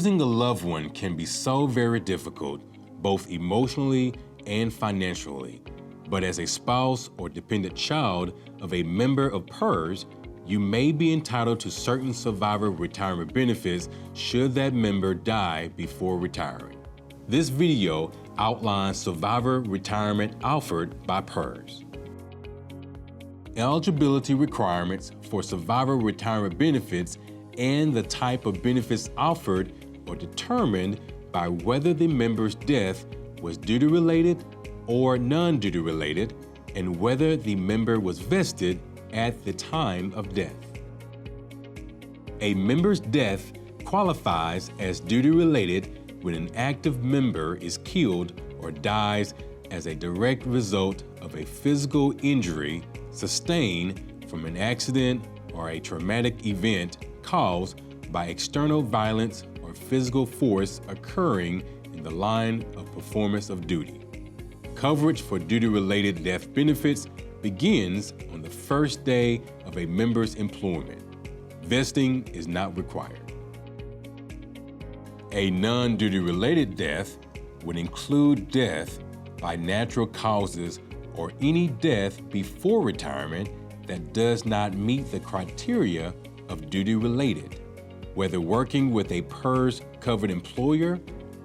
Losing a loved one can be so very difficult, both emotionally and financially. But as a spouse or dependent child of a member of PERS, you may be entitled to certain survivor retirement benefits should that member die before retiring. This video outlines survivor retirement offered by PERS. Eligibility requirements for survivor retirement benefits and the type of benefits offered are determined by whether the member's death was duty-related or non-duty related, and whether the member was vested at the time of death. A member's death qualifies as duty-related when an active member is killed or dies as a direct result of a physical injury sustained from an accident or a traumatic event caused by external violence or physical force occurring in the line of performance of duty. Coverage for duty-related death benefits begins on the first day of a member's employment. Vesting is not required. A non-duty related death would include death by natural causes or any death before retirement that does not meet the criteria of duty-related, whether working with a PERS-covered employer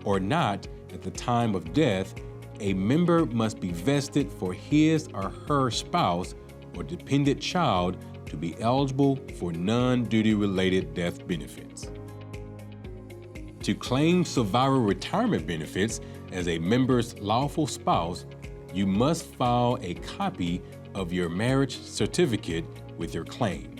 or not. At the time of death, a member must be vested for his or her spouse or dependent child to be eligible for non-duty related death benefits. To claim survivor retirement benefits as a member's lawful spouse, you must file a copy of your marriage certificate with your claim.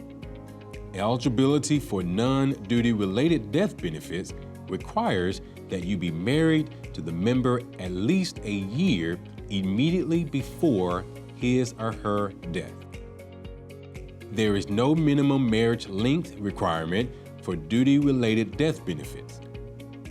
Eligibility for non-duty related death benefits requires that you be married to the member at least a year immediately before his or her death. There is no minimum marriage length requirement for duty-related death benefits.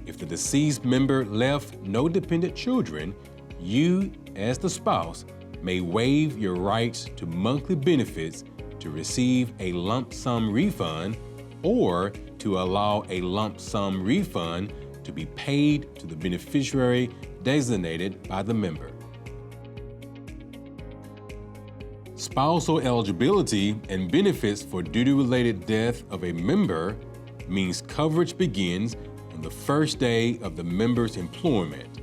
If the deceased member left no dependent children, you, as the spouse, may waive your rights to monthly benefits to receive a lump sum refund or to allow a lump sum refund to be paid to the beneficiary designated by the member. Spousal eligibility and benefits for duty-related death of a member means coverage begins on the first day of the member's employment.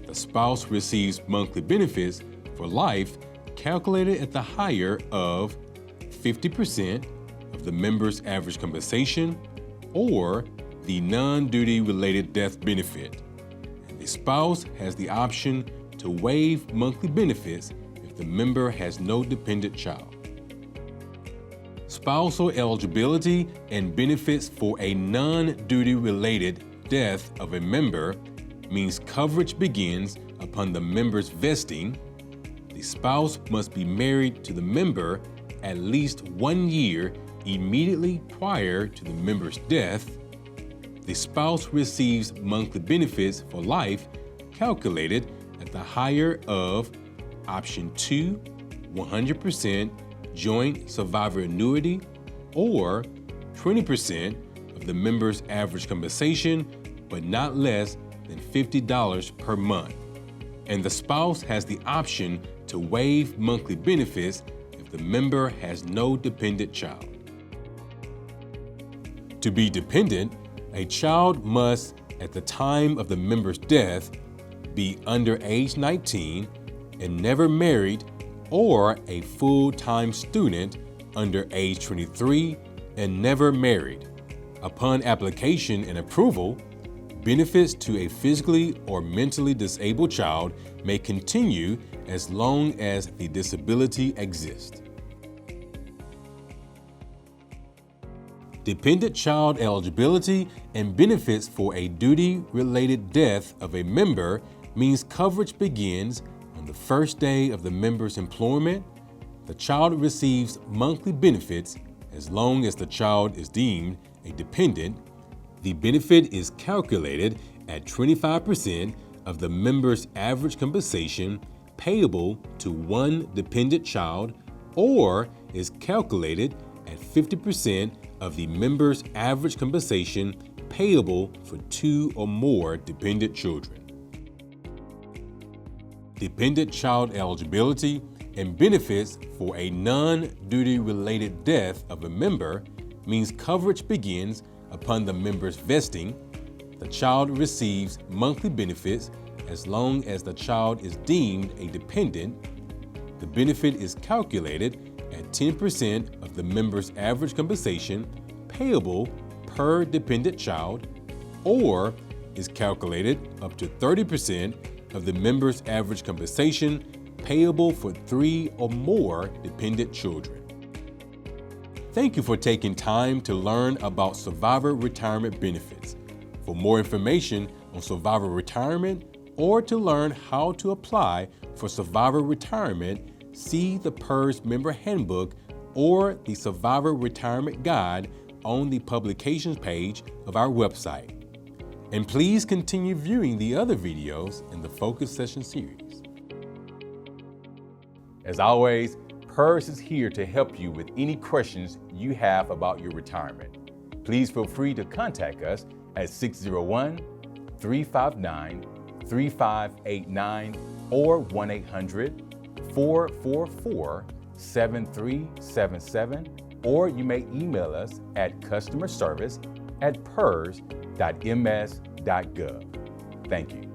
The spouse receives monthly benefits for life calculated at the higher of 50% of the member's average compensation or the non-duty related death benefit, and the spouse has the option to waive monthly benefits if the member has no dependent child. Spousal eligibility and benefits for a non-duty related death of a member means coverage begins upon the member's vesting. The spouse must be married to the member at least 1 year immediately prior to the member's death. The spouse receives monthly benefits for life calculated at the higher of option 2, 100% joint survivor annuity, or 20% of the member's average compensation, but not less than $50 per month. And the spouse has the option to waive monthly benefits if the member has no dependent child. To be dependent, a child must, at the time of the member's death, be under age 19 and never married, or a full-time student under age 23 and never married. Upon application and approval, benefits to a physically or mentally disabled child may continue as long as the disability exists. Dependent child eligibility and benefits for a duty-related death of a member means coverage begins on the first day of the member's employment. The child receives monthly benefits as long as the child is deemed a dependent. The benefit is calculated at 25% of the member's average compensation payable to one dependent child, or is calculated at 50% of the member's average compensation payable for 2 or more dependent children. Dependent child eligibility and benefits for a non-duty related death of a member means coverage begins upon the member's vesting. The child receives monthly benefits as long as the child is deemed a dependent. The benefit is calculated at 10% of the member's average compensation payable per dependent child, or is calculated up to 30% of the member's average compensation payable for 3 or more dependent children. Thank you for taking time to learn about survivor retirement benefits. For more information on survivor retirement or to learn how to apply for survivor retirement, see the PERS Member Handbook or the Survivor Retirement Guide on the publications page of our website. And please continue viewing the other videos in the Focus Session series. As always, PERS is here to help you with any questions you have about your retirement. Please feel free to contact us at 601-359-3589 or 1-800-444-7377, or you may email us at customerservice@pers.ms.gov. Thank you.